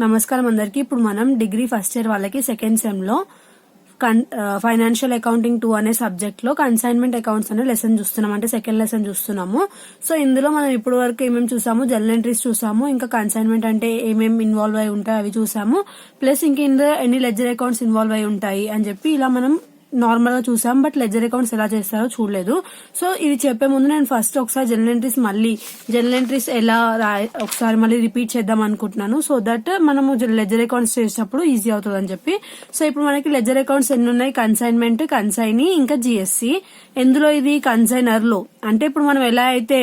నమస్కారం అందరికి. ఇప్పుడు మనం డిగ్రీ ఫస్ట్ ఇయర్ వాళ్ళకి సెకండ్ సెమ్ లో ఫైనాన్షియల్ అకౌంటింగ్ 2 అనే సబ్జెక్ట్ లో కన్సైన్మెంట్ అకౌంట్స్ అనే లెసన్ చూస్తున్నాం, అంటే సెకండ్ లెసన్ చూస్తున్నాము. సో ఇందులో మనం ఇప్పుడు వరకు ఏమేమి చూసాము, జర్నల్ ఎంట్రీస్ చూసాము, ఇంకా కన్సైన్మెంట్ అంటే ఏమేమి ఇన్వాల్వ్ అయి ఉంటాయి అవి చూసాము, ప్లస్ ఇంకా ఇందులో ఎన్ని లెడ్జర్ అకౌంట్స్ ఇన్వాల్వ్ అయి ఉంటాయి అని చెప్పి ఇలా మనం నార్మల్ గా చూసాం. బట్ లెడ్జర్ అకౌంట్స్ ఎలా చేస్తారో చూడలేదు. సో ఇది చెప్పే ముందు నేను ఫస్ట్ ఒకసారి జర్నల్ ఎంట్రీస్ ఎలా ఒకసారి మళ్ళీ రిపీట్ చేద్దాం అనుకుంటున్నాను, సో దట్ మనము లెడ్జర్ అకౌంట్స్ చేసేటప్పుడు ఈజీ అవుతుంది అని చెప్పి. సో ఇప్పుడు మనకి లెడ్జర్ అకౌంట్స్ ఎన్ని ఉన్నాయి, కన్సైన్మెంట్, కన్సైనీ, ఇంకా జిఎస్సి. ఎందులో ఇది కన్సైనర్ లో, అంటే ఇప్పుడు మనం ఎలా అయితే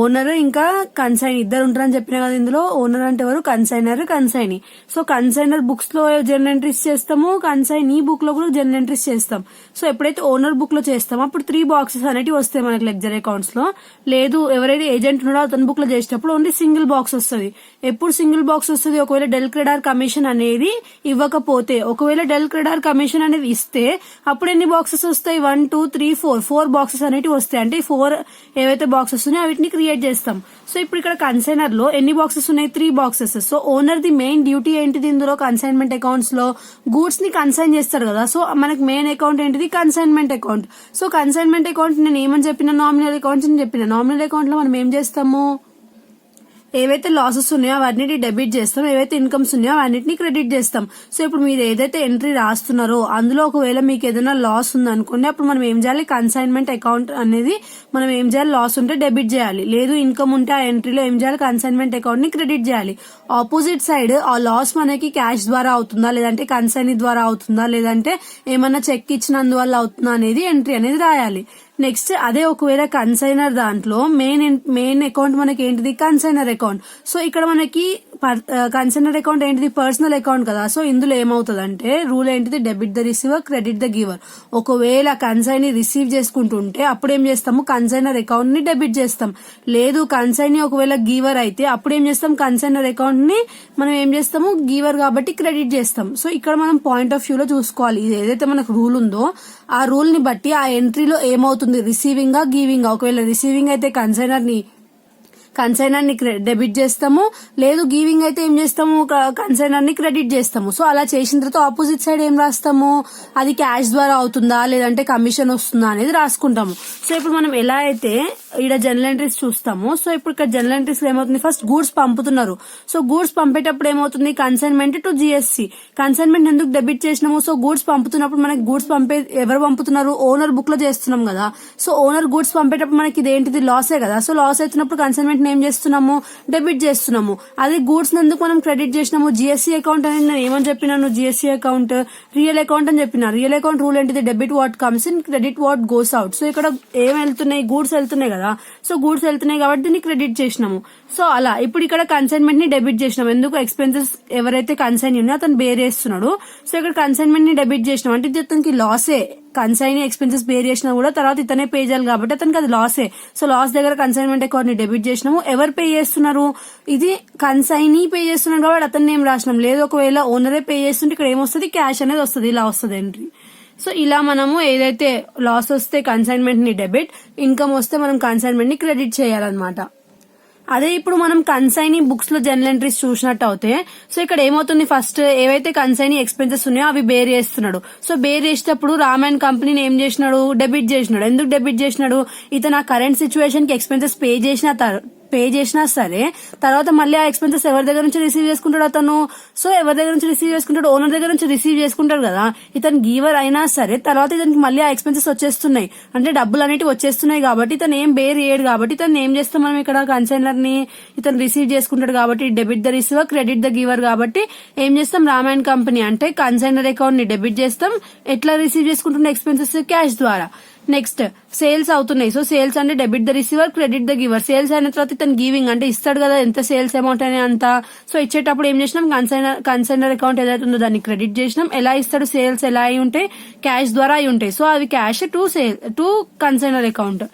ఓనర్ ఇంకా కన్సైన్ ఇద్దరు ఉంటారని చెప్పినా కదా. ఇందులో ఓనర్ అంటే ఎవరు, consignor, consignee. So consignor books లో జర్నల్ ఎంట్రీస్ చేస్తాము, కన్సైనీ బుక్ లో కూడా జర్నల్ ఎంట్రీస్ చేస్తాం. సో ఎప్పుడైతే ఓనర్ బుక్ లో చేస్తామో అప్పుడు 3 బాక్సెస్ అనేవి వస్తాయి మనకి లెడ్జర్ అకౌంట్స్ లో. లేదు ఎవరైతే ఏజెంట్ ఉన్నాడో అతని బుక్ లో చేసేటప్పుడు ఓన్లీ సింగిల్ బాక్స్ వస్తుంది. ఎప్పుడు సింగిల్ బాక్స్ వస్తుంది, ఒకవేళ డెల్ క్రెడార్ కమిషన్ అనేది ఇవ్వకపోతే. ఒకవేళ డెల్ క్రెడార్ కమిషన్ అనేది ఇస్తే అప్పుడు ఎన్ని బాక్సెస్ వస్తాయి, 1 2 3 4 బాక్సెస్ అనేవి వస్తాయి. అంటే 4 ఏవైతే బాక్సెస్ ఉన్నాయో వీటిని క్రియేట్ చేస్తాం. సో ఇప్పుడు ఇక్కడ కన్సైనర్ లో ఎన్ని బాక్సెస్ ఉన్నాయి, 3 boxes. So owner the main duty ఏంటిది ఇందులో కన్సైన్మెంట్ అకౌంట్స్ లో, గూడ్స్ ని కన్సైన్ చేస్తారు కదా. సో మనకి మెయిన్ అకౌంట్ ఏంటిది, consignment account. So consignment account నేను ఏమని చెప్పిన, నామినల్ అకౌంట్స్ అని చెప్పిన. నామినల్ అకౌంట్ లో మనం ఏం చేస్తాము, ఏవైతే లాసెస్ ఉన్నాయో అవన్నిటి డెబిట్ చేస్తాం, ఏవైతే ఇన్కమ్స్ ఉన్నాయో అవన్నిటిని క్రెడిట్ చేస్తాం. సో ఇప్పుడు మీరు ఏదైతే ఎంట్రీ రాస్తున్నారో అందులో ఒకవేళ మీకు ఏదైనా లాస్ ఉందనుకోండి, అప్పుడు మనం ఏం చేయాలి, కన్సైన్మెంట్ అకౌంట్ అనేది మనం ఏం చేయాలి, లాస్ ఉంటే డెబిట్ చేయాలి. లేదు ఇన్కమ్ ఉంటే ఆ ఎంట్రీలో ఏం చేయాలి, కన్సైన్మెంట్ అకౌంట్ ని క్రెడిట్ చేయాలి. ఆపోజిట్ సైడ్ ఆ లాస్ మనకి క్యాష్ ద్వారా అవుతుందా, లేదంటే కన్సైనీ ద్వారా అవుతుందా, లేదంటే ఏమన్నా చెక్ ఇచ్చినందువల్ల అవుతుందా అనేది ఎంట్రీ అనేది రాయాలి. నెక్స్ట్ అదే ఒకవేళ కన్సైనర్ దాంట్లో మెయిన్ అకౌంట్ మనకి ఏంటిది, కన్సైనర్ అకౌంట్. సో ఇక్కడ మనకి కన్సైనర్ అకౌంట్ ఏంటిది, పర్సనల్ అకౌంట్ కదా. సో ఇందులో ఏమవుతుంది అంటే రూల్ ఏంటిది, debit the receiver, credit the giver. ఒకవేళ కన్సైనీ రిసీవ్ చేసుకుంటుంటే అప్పుడు ఏం చేస్తాము, కన్సైనర్ అకౌంట్ ని డెబిట్ చేస్తాం. లేదు కన్సైనీ ఒకవేళ గివర్ అయితే అప్పుడు ఏం చేస్తాం, కన్సైనర్ అకౌంట్ ని మనం ఏం చేస్తాము, గివర్ కాబట్టి క్రెడిట్ చేస్తాం. సో ఇక్కడ మనం పాయింట్ ఆఫ్ వ్యూ లో చూసుకోవాలి. ఇది ఏదైతే మనకు రూల్ ఉందో ఆ రూల్ ని బట్టి ఆ ఎంట్రీలో ఏమవుతుంది, రిసీవింగ్ గా గివింగ్. ఒకవేళ రిసీవింగ్ అయితే కన్సైనర్ ని డెబిట్ చేస్తాము, లేదు గివింగ్ అయితే ఏం చేస్తాము, కన్సైనర్ ని క్రెడిట్ చేస్తాము. సో అలా చేసిన తర్వాత ఆపోజిట్ సైడ్ ఏం రాస్తాము, అది క్యాష్ ద్వారా అవుతుందా లేదంటే కమిషన్ వస్తుందా అనేది రాసుకుంటాము. సో ఇప్పుడు మనం ఎలా అయితే ఇక్కడ జర్నల్ ఎంట్రీస్ చూస్తాము. సో ఇప్పుడు ఇక్కడ జర్నల్ ఎంట్రీస్ లో ఏమవుతుంది, ఫస్ట్ గూడ్స్ పంపుతున్నారు. సో గూడ్స్ పంపేటప్పుడు ఏమవుతుంది, కన్సైన్మెంట్ టు జిఎస్సి. కన్సైన్మెంట్ ఎందుకు డెబిట్ చేసినాము, సో గూడ్స్ పంపుతున్నప్పుడు మనకి గూడ్స్ ఎవరు పంపుతున్నారు, ఓనర్ బుక్ లో చేస్తున్నాం కదా. సో ఓనర్ గూడ్స్ పంపేటప్పుడు మనకి ఇదేంటిది, లాసే కదా. సో లాస్ అవుతున్నప్పుడు కన్సైన్మెంట్ ఏం చేస్తున్నాము, డెబిట్ చేస్తున్నాము. అదే గూడ్స్ ఎందుకు మనం క్రెడిట్ చేసినాము, జిఎస్సి అకౌంట్ అనేది నేను ఏమని చెప్పినాను, జిఎస్సి అకౌంట్ రియల్ అకౌంట్ అని చెప్పిన. రియల్ అకౌంట్ రూల్ ఏంటిది, debit what comes in, credit what goes out. So ఇక్కడ ఏం వెళ్తున్నాయి, గూడ్స్ వెళ్తున్నాయి కదా. సో గూడ్స్ వెళ్తున్నాయి కాబట్టి దీన్ని క్రెడిట్ చేసినాము. సో అలా ఇప్పుడు ఇక్కడ కన్సైన్మెంట్ ని డెబిట్ చేసినాం. ఎందుకు, ఎక్స్పెన్సెస్ ఎవరైతే కన్సైన్ ఉన్నాయో అతను బేర్ చేస్తున్నాడు. సో ఇక్కడ కన్సైన్మెంట్ ని డెబిట్ చేసినాం అంటే ఇది అతనికి లాసే. కన్సైనీ ఎక్స్పెన్సెస్ బేర్ చేసినా కూడా తర్వాత ఇతనే పే చేయాలి కాబట్టి అతనికి అది లాసే. సో లాస్ దగ్గర కన్సైన్మెంట్ అకౌంట్ ని డెబిట్ చేసినాము. ఎవరు పే చేస్తున్నారు, ఇది కన్సైనీ పే చేస్తున్నాడు కాబట్టి అతన్ని ఏం రాసినాం. లేదు ఒకవేళ ఓనరే పే చేస్తుంటే ఇక్కడ ఏమొస్తుంది, క్యాష్ అనేది వస్తుంది. ఇలా వస్తుంది ఎంట్రీ. సో ఇలా మనము ఏదైతే లాస్ వస్తే కన్సైన్మెంట్ ని డెబిట్, ఇన్కమ్ వస్తే మనం కన్సైన్మెంట్ ని క్రెడిట్ చేయాలన్నమాట. అదే ఇప్పుడు మనం కన్సైనీ బుక్స్ లో జర్నల్ ఎంట్రీస్ చూసినట్టు అవుతే, సో ఇక్కడ ఏమవుతుంది, ఫస్ట్ ఏవైతే కన్సైనీ ఎక్స్పెన్సెస్ ఉన్నాయో అవి బేర్ చేస్తున్నాడు. సో బేర్ చేసేటప్పుడు రామాయణ్ కంపెనీని ఏం చేసినాడు, డెబిట్ చేసినాడు. ఎందుకు డెబిట్ చేసినాడు, ఇతను ఆ కరెంట్ సిచ్యువేషన్ కి ఎక్స్పెన్సెస్ పే చేసినా సరే తర్వాత మళ్ళీ ఆ ఎక్స్పెన్సెస్ ఎవరి దగ్గర నుంచి రిసీవ్ చేసుకుంటాడు అతను. సో ఎవరి దగ్గర నుంచి రిసీవ్ చేసుకుంటాడు, ఓనర్ దగ్గర నుంచి రిసీవ్ చేసుకుంటాడు కదా. ఇతను గీవర్ అయినా సరే తర్వాత ఇతనికి మళ్ళీ ఆ ఎక్స్పెన్సెస్ వచ్చేస్తున్నాయి, అంటే డబ్బులు అనేవి వచ్చేస్తున్నాయి కాబట్టి ఇతను ఏం బేర్ చేయడు. కాబట్టి ఇతను ఏం చేస్తాం మనం, ఇక్కడ కన్సైనర్ ని ఇతను రిసీవ్ చేసుకుంటాడు కాబట్టి debit the receiver, credit the giver. కాబట్టి ఏం చేస్తాం, రామాయణ్ కంపెనీ అంటే కన్సైనర్ అకౌంట్ ని డెబిట్ చేస్తాం. ఎట్లా రిసీవ్ చేసుకుంటున్న ఎక్స్పెన్సెస్, క్యాష్ ద్వారా. నెక్స్ట్ సేల్స్ అవుతున్నాయి. సో సేల్స్ అంటే debit the receiver, credit the giver. Sales అయిన తర్వాత ఇతను గివింగ్ అంటే ఇస్తాడు కదా, ఎంత సేల్స్ అమౌంట్ అనే అంత. సో ఇచ్చేటప్పుడు ఏం చేసినాం, కన్సైనర్ అకౌంట్ ఏదైతే ఉందో దాన్ని క్రెడిట్ చేసినాం. ఎలా ఇస్తాడు, సేల్స్ ఎలా అయి ఉంటాయి, క్యాష్ ద్వారా అయి ఉంటాయి. సో అవి cash to consignor account.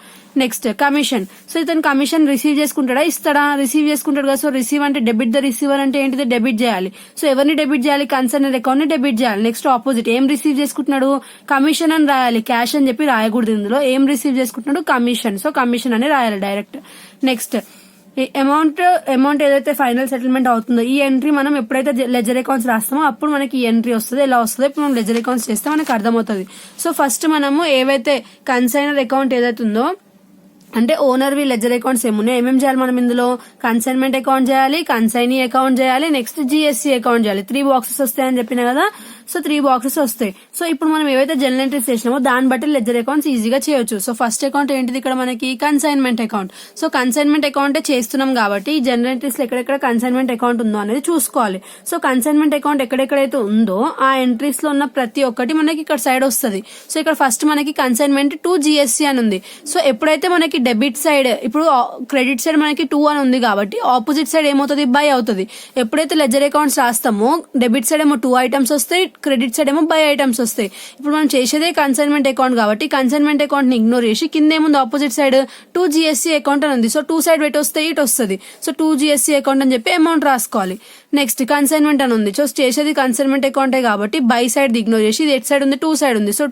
Next commission. So ఇతను కమిషన్ రిసీవ్ చేసుకుంటాడా, ఇస్తాడా, రిసీవ్ చేసుకుంటాడు కదా. సో రిసీవ్ అంటే డెబిట్ ద రిసీవర్ అంటే ఏంటిది, డెబిట్ చేయాలి. సో ఎవరిని డెబిట్ చేయాలి, కన్సైనర్ అకౌంట్ ని డెబిట్ చేయాలి. నెక్స్ట్ ఆపోజిట్ ఏం రిసీవ్ చేసుకుంటున్నాడు, కమిషన్ అని రాయాలి. క్యాష్ అని చెప్పి రాయకూడదు. ఇందులో ఏం రిసీవ్ చేసుకుంటున్నాడు, కమిషన్. సో కమిషన్ అని రాయాలి డైరెక్ట్. నెక్స్ట్ అమౌంట్ ఏదైతే ఫైనల్ సెటిల్మెంట్ అవుతుందో ఈ ఎంట్రీ మనం ఎప్పుడైతే లెజర్ అకౌంట్స్ రాస్తామో అప్పుడు మనకి ఈ ఎంట్రీ వస్తుంది. ఎలా వస్తుందో ఇప్పుడు మనం లెజర్ అకౌంట్స్ చేస్తే మనకు అర్థమవుతుంది. సో ఫస్ట్ మనము ఏవైతే కన్సైనర్ అకౌంట్ ఏదైతే ఉందో అంటే ఓనర్వి లెజర్ అకౌంట్స్ ఏమున్నాయి, ఏమేమి చేయాలి మనం ఇందులో, కన్సైన్మెంట్ అకౌంట్ చేయాలి, కన్సైనీ అకౌంట్ చేయాలి, నెక్స్ట్ జిఎస్సి అకౌంట్ చేయాలి. 3 బాక్సెస్ వస్తాయని చెప్పిన కదా, సో 3 బాక్సెస్ వస్తాయి. సో ఇప్పుడు మనం ఏవైతే జనరల్ ఎంట్రీస్ చేసినామో దాన్ని బట్టి లెజర్ అకౌంట్స్ ఈజీగా చేయొచ్చు. సో ఫస్ట్ అకౌంట్ ఏంటిది ఇక్కడ మనకి కన్సైన్మెంట్ అకౌంట్. సో కన్సైన్మెంట్ అకౌంటే చేస్తున్నాం కాబట్టి ఈ జనరల్ ఎంట్రీస్ లో ఎక్కడెక్కడ కన్సైన్మెంట్ అకౌంట్ ఉందో అనేది చూసుకోవాలి. సో కన్సైన్మెంట్ అకౌంట్ ఎక్కడెక్కడైతే ఉందో ఆ ఎంట్రీస్ లో ఉన్న ప్రతి ఒక్కటి మనకి ఇక్కడ సైడ్ వస్తుంది. సో ఇక్కడ ఫస్ట్ మనకి కన్సైన్మెంట్ టు జిఎస్సి అని ఉంది. సో ఎప్పుడైతే మనకి డెబిట్ సైడ్, ఇప్పుడు క్రెడిట్ సైడ్ మనకి 2 అని ఉంది కాబట్టి ఆపోజిట్ సైడ్ ఏమవుతుంది, బై అవుతుంది. ఎప్పుడైతే లెజర్ అకౌంట్స్ రాస్తామో డెబిట్ సైడ్ ఏమో 2 ఐటమ్స్ వస్తాయి, క్రెడిట్ సైడ్ ఏమో బై ఐటమ్స్ వస్తాయి. ఇప్పుడు మనం చేసేదే కన్సైన్మెంట్ అకౌంట్ కాబట్టి కన్సైన్మెంట్ అకౌంట్ ని ఇగ్నోర్ చేసి కింద ఏముంది ఆపోజిట్ సైడ్ 2 జిఎస్సి అకౌంట్ అని ఉంది. సో 2 సైడ్ పెట్టి వస్తే ఇటు వస్తుంది. సో 2 జిఎస్సి అకౌంట్ అని చెప్పి అమౌంట్ రాసుకోవాలి. నెక్స్ట్ కన్సైన్మెంట్ అని ఉంది. సో చేసేది కన్సైన్మెంట్ అకౌంటే కాబట్టి బై సైడ్ ఇగ్నోర్ చేసి ఇది ఎట్ సైడ్ ఉంది, 2 సైడ్ ఉంది. సో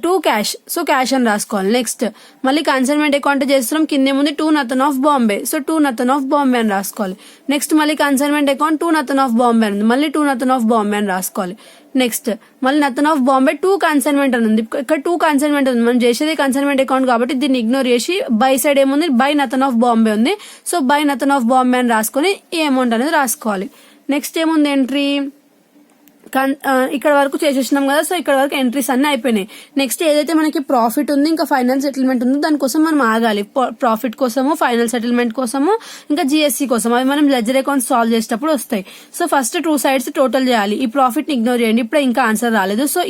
2 క్యాష్, సో క్యాష్ అని రాసుకోవాలి. నెక్స్ట్ మళ్ళీ కన్సైన్మెంట్ అకౌంట్ చేస్తున్నాం, కింద ముందు 2 Nathan of Bombay, so 2 Nathan of Bombay అని రాసుకోవాలి. నెక్స్ట్ మళ్ళీ consignment account 2 Nathan of Bombay అని ఉంది, మళ్ళీ 2 నథన్ ఆఫ్ బాంబే అని రాసుకోవాలి. నెక్స్ట్ మళ్ళీ నథన్ ఆఫ్ బాంబే 2 కన్సైన్మెంట్ అని ఉంది. ఇక్కడ 2 కన్సైన్మెంట్ ఉంది, మనం చేసేది కన్సైన్మెంట్ అకౌంట్ కాబట్టి దీన్ని ఇగ్నోర్ చేసి బై సైడ్ ఏముంది, బై నథన్ ఆఫ్ బాంబే ఉంది. So by Nathan of Bombay అని రాసుకొని ఈ అమౌంట్ అనేది రాసుకోవాలి. నెక్స్ట్ ఏముంది ఎంట్రీ, ఇక్కడ వరకు చేసేసినాం కదా. సో ఇక్కడ వరకు ఎంట్రీస్ అన్ని అయిపోయినాయి. నెక్స్ట్ ఏదైతే మనకి ప్రాఫిట్ ఉంది ఇంకా ఫైనల్ సెటిల్మెంట్ ఉంది దానికోసం మనం ఆగాలి. ప్రాఫిట్ కోసము, ఫైనల్ సెటిల్మెంట్ కోసము, ఇంకా జిఎస్సి కోసం, అవి మనం లెజర్ అకౌంట్ సాల్వ్ చేసేటప్పుడు వస్తాయి. సో ఫస్ట్ 2 సైడ్స్ టోటల్ చేయాలి. ఈ ప్రాఫిట్ ని ఇగ్నోర్ చేయండి, ఇప్పుడు ఇంకా ఆన్సర్ రాలేదు. సో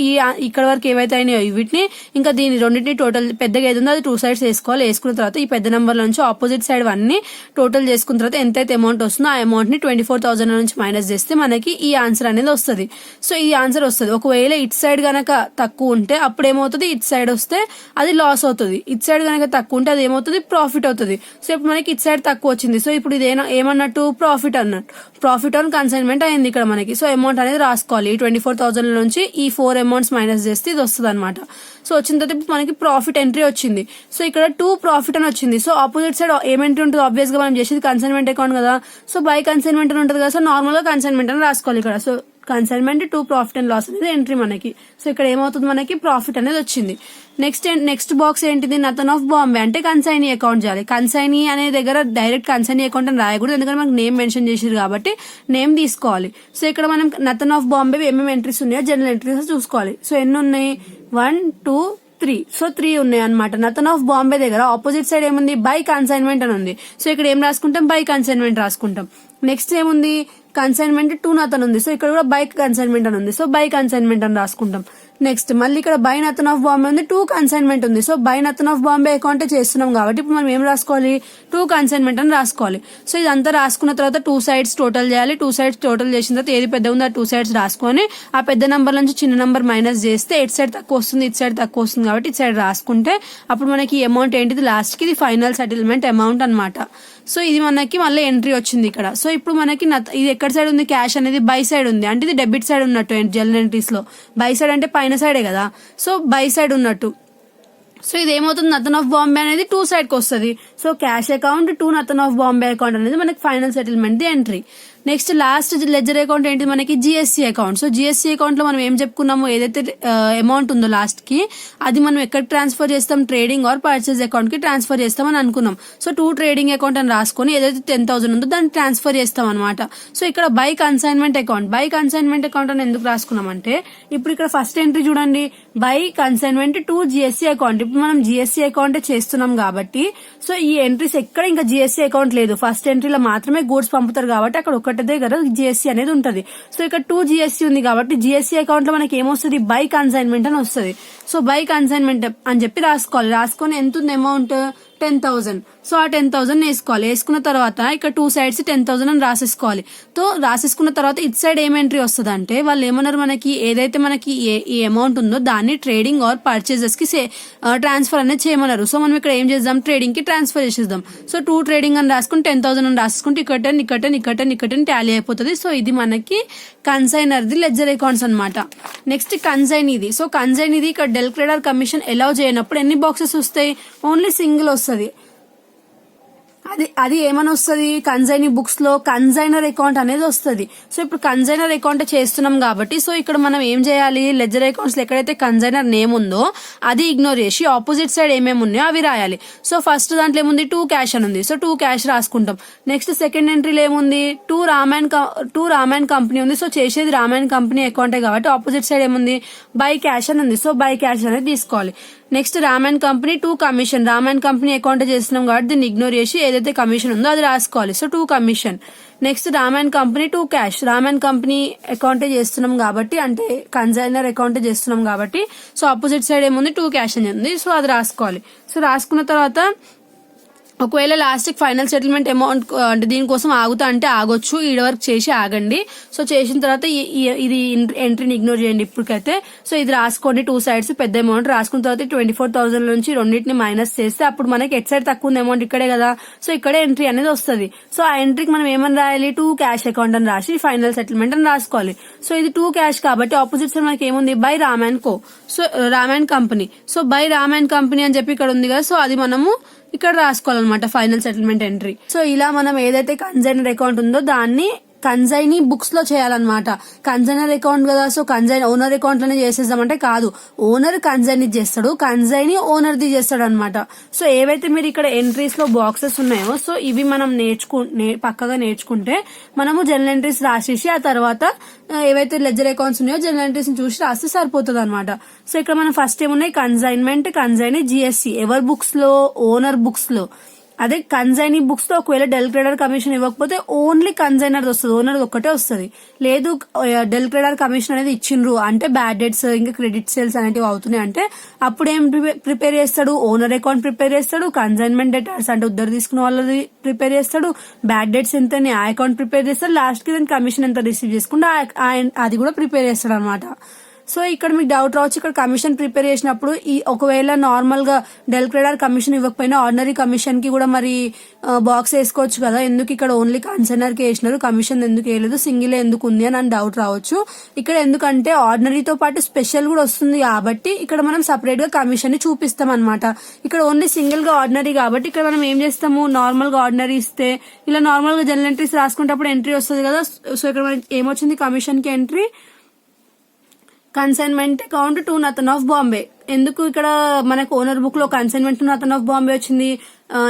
ఇక్కడ వరకు ఏవైతే అయినాయో వీటిని ఇంకా దీని రెండింటిని టోటల్ పెద్దగా ఏది ఉందో అది 2 సైడ్స్ వేసుకోవాలి. వేసుకున్న తర్వాత ఈ పెద్ద నెంబర్ నుంచి ఆపోజిట్ సైడ్ అన్ని టోటల్ చేసుకున్న తర్వాత ఎంతైతే అమౌంట్ వస్తుందో ఆ అమౌంట్ ని 24,000 నుంచి మైనస్ చేస్తే మనకి ఈ ఆన్సర్ అనేది వస్తుంది. సో ఈ ఆన్సర్ వస్తుంది. ఒకవేళ ఇట్ సైడ్ గనక తక్కువ ఉంటే అప్పుడు ఏమవుతుంది, ఇట్ సైడ్ వస్తే అది లాస్ అవుతుంది. ఇట్ సైడ్ గనక తక్కువ ఉంటే అది ఏమవుతుంది, ప్రాఫిట్ అవుతుంది. సో ఇప్పుడు మనకి ఇట్ సైడ్ తక్కువ వచ్చింది. సో ఇప్పుడు ఇది ఏమన్నట్టు, ప్రాఫిట్ అన్నట్టు, ప్రాఫిట్ ఆన్ కన్సైన్మెంట్ అయింది ఇక్కడ మనకి. సో అమౌంట్ అనేది రాసుకోవాలి. ఈ 24,000 నుంచి ఈ 4 అమౌంట్స్ మైనస్ చేస్తే ఇది వస్తుంది అనమాట. సో వచ్చిన తర్వాత ఇప్పుడు మనకి ప్రాఫిట్ ఎంట్రీ వచ్చింది. సో ఇక్కడ 2 ప్రాఫిట్ అని వచ్చింది. సో ఆపోజిట్ సైడ్ ఏం ఎంట్రీ ఉంటుంది, ఆబ్వియస్ గా మనం చేసేది కన్సైన్మెంట్ అకౌంట్ కదా. సో బై కన్సైన్మెంట్ అని ఉంటుంది కదా. సో నార్మల్ గా కన్సైన్మెంట్ అని రాసుకోవాలి ఇక్కడ. So consignment 2 profit and loss అనేది ఎంట్రీ మనకి. సో ఇక్కడ ఏమవుతుంది, మనకి ప్రాఫిట్ అనేది వచ్చింది. నెక్స్ట్ బాక్స్ ఏంటిది, నథన్ ఆఫ్ బాంబే అంటే కన్సైనీ అకౌంట్ చేయాలి. కన్సైనీ అనే దగ్గర డైరెక్ట్ కన్సైనీ అకౌంట్ అని రాయకూడదు, ఎందుకంటే మనకు నేమ్ మెన్షన్ చేసారు కాబట్టి నేమ్ తీసుకోవాలి. సో ఇక్కడ మనం నథన్ ఆఫ్ బాంబే ఏమేమి ఎంట్రీస్ ఉన్నాయో జనరల్ ఎంట్రీస్ చూసుకోవాలి. సో ఎన్ని ఉన్నాయి, 1 2 3. సో 3 ఉన్నాయి అనమాట. నథన్ ఆఫ్ బాంబే దగ్గర ఆపోజిట్ సైడ్ ఏముంది, బై కన్సైన్మెంట్ అని ఉంది. సో ఇక్కడ ఏం రాసుకుంటాం, బై కన్సైన్మెంట్ రాసుకుంటాం. నెక్స్ట్ ఏముంది, కన్సైన్మెంట్ 2 నథన్ ఉంది. సో ఇక్కడ కూడా బై కన్సైన్మెంట్ అని ఉంది. సో బై కన్సైన్మెంట్ అని రాసుకుంటాం. నెక్స్ట్ మళ్ళీ ఇక్కడ బై నథన్ ఆఫ్ బాంబే ఉంది, 2 కన్సైన్మెంట్ ఉంది. So by Nathan of Bombay account చేస్తున్నాం కాబట్టి ఇప్పుడు మనం ఏం రాసుకోవాలి, 2 కన్సైన్మెంట్ అని రాసుకోవాలి. సో ఇదంతా రాసుకున్న తర్వాత 2 సైడ్స్ టోటల్ చేయాలి. 2 సైడ్స్ టోటల్ చేసిన తర్వాత ఏది పెద్ద ఉందో ఆ 2 సైడ్స్ రాసుకొని ఆ పెద్ద నంబర్ నుంచి చిన్న నంబర్ మైనస్ చేస్తే ఇట్ సైడ్ తక్కువ వస్తుంది, ఇట్ సైడ్ తక్కువ వస్తుంది కాబట్టి ఇట్ సైడ్ రాసుకుంటే అప్పుడు మనకి ఈ అమౌంట్ ఏంటిది, లాస్ట్ కి ఇది ఫైనల్ సెటిల్మెంట్ అమౌంట్ అనమాట. సో ఇది మనకి మళ్ళీ ఎంట్రీ వచ్చింది ఇక్కడ. సో ఇప్పుడు మనకి ఇది ఎక్కడ సైడ్ ఉంది, క్యాష్ అనేది బై సైడ్ ఉంది, అంటే ఇది డెబిట్ సైడ్ ఉన్నట్టు జనరల్ ఎంట్రీస్ లో. బై సైడ్ అంటే పైన సైడే కదా, సో బై సైడ్ ఉన్నట్టు. సో ఇది ఏమవుతుంది, నథన్ ఆఫ్ బాంబే అనేది 2 సైడ్ కి వస్తుంది. So cash account 2 Nathan of Bombay account అనేది మనకి ఫైనల్ సెటిల్మెంట్ ది entry. Next last ledger account ఏంటి మనకి, GSC account. So GSC account లో మనం ఏం చెప్పుకున్నాము, ఏదైతే అమౌంట్ ఉందో లాస్ట్ కి అది మనం ఎక్కడ ట్రాన్స్ఫర్ చేస్తాం, ట్రేడింగ్ ఆర్ పర్చేజ్ అకౌంట్ కి ట్రాన్స్ఫర్ చేస్తాం అని అనుకున్నాం. సో 2 ట్రేడింగ్ అకౌంట్ అని రాసుకొని ఏదైతే 10,000 ఉందో దాన్ని ట్రాన్స్ఫర్ చేస్తాం అనమాట. సో ఇక్కడ by consignment account, by consignment account అని ఎందుకు రాసుకున్నాం అంటే ఇప్పుడు ఇక్కడ ఫస్ట్ ఎంట్రీ చూడండి, బై కన్సైన్మెంట్ 2 జిఎస్సి అకౌంట్. ఇప్పుడు మనం జిఎస్సి అకౌంట్ చేస్తున్నాం కాబట్టి సో ఈ ఎంట్రీస్ ఎక్కడ ఇంకా జిఎస్సి అకౌంట్ లేదు, ఫస్ట్ ఎంట్రీలో మాత్రమే గూడ్స్ పంపుతారు కాబట్టి అక్కడ ఒకటే దగ్గర జిఎస్సి అనేది ఉంటది. సో ఇక్కడ 2 జిఎస్సి ఉంది కాబట్టి జిఎస్సి అకౌంట్ లో మనకి ఏమొస్తుంది, బై కన్సైన్మెంట్ అని వస్తుంది. సో బై కన్సైన్మెంట్ అని చెప్పి రాసుకోవాలి. రాసుకొని ఎంత ఉంది అమౌంట్, 10,000. సో ఆ 10,000 వేసుకోవాలి. వేసుకున్న తర్వాత ఇక్కడ 2 సైడ్స్ 10,000 అని రాసేసుకోవాలి. సో రాసేసుకున్న తర్వాత ఇట్ సైడ్ ఏం ఎంట్రీ వస్తుంది అంటే వాళ్ళు ఏమన్నారు, మనకి ఏదైతే మనకి ఈ అమౌంట్ ఉందో దాన్ని ట్రేడింగ్ ఆర్ పర్చేజెస్ కి ట్రాన్స్ఫర్ అనేది చేయమన్నారు. సో మనం ఇక్కడ ఏం చేద్దాం, ట్రేడింగ్ కి ట్రాన్స్ఫర్ చేసేద్దాం. సో 2 ట్రేడింగ్ అని రాసుకుని 10,000 అని రాసుకుంటే ఇక్కడ టాలీ అయిపోతుంది. సో ఇది మనకి కన్సైనర్ ది లెడ్జర్ అకౌంట్స్ అనమాట. నెక్స్ట్ కన్సైన్ ఇది. సో కన్సైన్ ఇది ఇక్కడ డెల్ క్రెడిట్ కమిషన్ అలౌ చేయనప్పుడు ఎన్ని బాక్సెస్ వస్తాయి, ఓన్లీ సింగిల్ వస్తుంది. అది ఏమని వస్తుంది, కన్సైనీ బుక్స్ లో కన్సైనర్ అకౌంట్ అనేది వస్తుంది. సో ఇప్పుడు కన్సైనర్ అకౌంట్ చేస్తున్నాం కాబట్టి సో ఇక్కడ మనం ఏం చేయాలి, లెడ్జర్ అకౌంట్స్ లో ఎక్కడైతే కన్సైనర్ నేమ్ ఉందో అది ఇగ్నోర్ చేసి ఆపోజిట్ సైడ్ ఏమేమి ఉన్నాయో అవి రాయాలి. సో ఫస్ట్ దాంట్లో ఏముంది 2 క్యాష్ అని ఉంది. సో 2 క్యాష్ రాసుకుంటాం. నెక్స్ట్ సెకండ్ ఎంట్రీలో ఏముంది 2 రామ్ అండ్ కంపెనీ ఉంది. సో చేసేది రామ్ అండ్ కంపెనీ అకౌంటే కాబట్టి ఆపోజిట్ సైడ్ ఏముంది బై క్యాష్ అని ఉంది. సో బై క్యాష్ అనేది తీసుకోవాలి. Next Ram and company 2 commission, Ram and company account చేస్తున్నాం కాబట్టి దీన్ని ఇగ్నోర్ చేసి ఏదైతే కమిషన్ ఉందో అది రాసుకోవాలి. So 2 commission. Next Ram and company 2 cash, Ram and company అకౌంటే చేస్తున్నాం కాబట్టి అంటే కన్సైనర్ అకౌంట్ చేస్తున్నాం కాబట్టి సో ఆపోజిట్ సైడ్ ఏముంది 2 క్యాష్ అని ఉంది. సో అది రాసుకోవాలి. సో రాసుకున్న తర్వాత ఒకవేళ లాస్ట్ ఫైనల్ సెటిల్మెంట్ అమౌంట్ అంటే దీనికోసం ఆగుతా అంటే ఆగొచ్చు, ఈడ వరకు చేసి ఆగండి. సో చేసిన తర్వాత ఇది ఎంట్రీని ఇగ్నోర్ చేయండి ఇప్పటికైతే. సో ఇది రాసుకోండి 2 సైడ్స్ పెద్ద అమౌంట్ రాసుకున్న తర్వాత 24,000 నుంచి రెండింటిని మైనస్ చేస్తే అప్పుడు మనకి ఎట్ సైడ్ తక్కువ ఉంది అమౌంట్ ఇక్కడే కదా. సో ఇక్కడే ఎంట్రీ అనేది వస్తుంది. సో ఆ ఎంట్రీకి మనం ఏమని రాయాలి 2 క్యాష్ అకౌంట్ అని రాసి ఫైనల్ సెటిల్మెంట్ అని రాసుకోవాలి. సో ఇది 2 క్యాష్ కాబట్టి ఆపోజిట్ సైడ్ మనకి ఏముంది by Ram and co, so Ram and company. So by Ram and company అని చెప్పి ఇక్కడ ఉంది కదా. సో అది మనము ఇక్కడ రాసుకోవాలన్నమాట ఫైనల్ సెటిల్మెంట్ ఎంట్రీ. సో ఇలా మనం ఏదైతే కన్సైనర్ అకౌంట్ ఉందో దాన్ని కన్సైనీ బుక్స్ లో చేయాలన్నమాట. కన్సైనర్ అకౌంట్ కదా, సో ఓనర్ అకౌంట్ లోనే చేసేద్దామంటే కాదు, ఓనర్ కన్సైనీ చేస్తాడు, కన్సైనీ ఓనర్ ది చేస్తాడు అనమాట. సో ఏవైతే మీరు ఇక్కడ ఎంట్రీస్ లో బాక్సెస్ ఉన్నాయో సో ఇవి మనం పక్కగా నేర్చుకుంటే మనము జనరల్ ఎంట్రీస్ రాసేసి ఆ తర్వాత ఏవైతే లెడ్జర్ అకౌంట్స్ ఉన్నాయో జనరల్ ఎంట్రీస్ చూసి రాస్తే సరిపోతుంది అనమాట. సో ఇక్కడ మనం ఫస్ట్ ఏమున్నాయి consignment, consignee, GSC ever books లో, ఓనర్ బుక్స్ లో. అదే కన్సైనీ బుక్స్ లో ఒకవేళ డెల్ క్రెడర్ కమిషన్ ఇవ్వకపోతే ఓన్లీ కన్సైనర్ వస్తుంది, ఓనర్ ఒక్కటే వస్తుంది. లేదు డెల్ క్రెడర్ కమిషన్ అనేది ఇచ్చిండ్రు అంటే బ్యాడ్ డెట్స్ ఇంకా క్రెడిట్ సేల్స్ అనేటివి అవుతున్నాయి అంటే అప్పుడు ఏం ప్రిపేర్ చేస్తాడు, ఓనర్ అకౌంట్ ప్రిపేర్ చేస్తాడు, కన్సైన్మెంట్ డెటార్స్ అంటే ఉద్దరు తీసుకున్న వాళ్ళది ప్రిపేర్ చేస్తాడు, బ్యాడ్ డెట్స్ ఎంత ఆ అకౌంట్ ప్రిపేర్ చేస్తాడు, లాస్ట్ కి దాని కమిషన్ ఎంత రిసీవ్ చేసుకుంటే అది కూడా ప్రిపేర్ చేస్తాడు అనమాట. సో ఇక్కడ మీకు డౌట్ రావచ్చు, ఇక్కడ కమిషన్ ప్రిపేర్ చేసినప్పుడు ఈ ఒకవేళ నార్మల్ గా డెల్ క్రెడర్ కమిషన్ ఇవ్వకపోయినా ఆర్డినరీ కమిషన్ కి కూడా మరి బాక్స్ వేసుకోవచ్చు కదా, ఎందుకు ఇక్కడ ఓన్లీ కన్సైనర్ కి వేసినారు, కమిషన్ ఎందుకు వేయలేదు, సింగిల్ ఎందుకు ఉంది అని డౌట్ రావచ్చు. ఇక్కడ ఎందుకంటే ఆర్డినరీతో పాటు స్పెషల్ కూడా వస్తుంది కాబట్టి ఇక్కడ మనం సపరేట్ గా కమిషన్ ని చూపిస్తాం అనమాట. ఇక్కడ ఓన్లీ సింగిల్ గా ఆర్డినరీ కాబట్టి ఇక్కడ మనం ఏం చేస్తాము, నార్మల్ గా ఆర్డినరీ ఇస్తే ఇలా నార్మల్ గా జనరల్ ఎంట్రీస్ రాసుకునేటప్పుడు ఎంట్రీ వస్తుంది కదా. సో ఇక్కడ మనకి ఏమొచ్చింది కమిషన్ కి entry consignment account to Nathan of Bombay. ఎందుకు ఇక్కడ మనకు ఓనర్ బుక్ లో consignment to Nathan of Bombay వచ్చింది,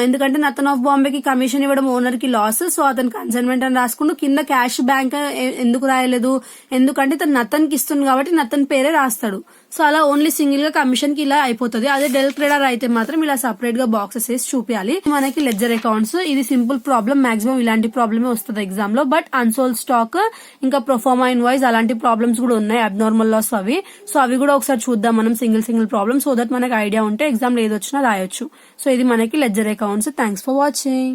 ఎందుకంటే నథన్ ఆఫ్ బాంబేకి కమిషన్ ఇవ్వడం ఓనర్ కి లాస్. సో అతను కన్సైన్మెంట్ అని రాసుకుంటూ కింద క్యాష్ బ్యాంక్ ఎందుకు రాయలేదు, ఎందుకంటే తను నతన్ కి ఇస్తుంది కాబట్టి నతన్ పేరే రాస్తాడు. సో అలా ఓన్లీ సింగిల్ గా కమిషన్ కి ఇలా అయిపోతుంది. అదే డెల్ క్రెడర్ అయితే మాత్రం ఇలా సపరేట్ గా బాక్సెస్ వేసి చూపించాలి. మనకి లెడ్జర్ అకౌంట్స్ ఇది సింపుల్ ప్రాబ్లం, మాక్సిమం ఇలాంటి ప్రాబ్లమే వస్తుంది ఎగ్జామ్ లో. బట్ అన్సోల్డ్ స్టాక్ ఇంకా ప్రొఫార్మా ఇన్వాయిస్ అలాంటి ప్రాబ్లమ్స్ కూడా ఉన్నాయి, అబ్నార్మల్ లాస్ అవి. సో అవి కూడా ఒకసారి చూద్దాం మనం సింగిల్ ప్రాబ్లమ్, సో దట్ మనకి ఐడియా ఉంటే ఎగ్జామ్ లో ఏది వచ్చినా రాయొచ్చు. సో ఇది మనకి ledger accounts. Thanks for watching.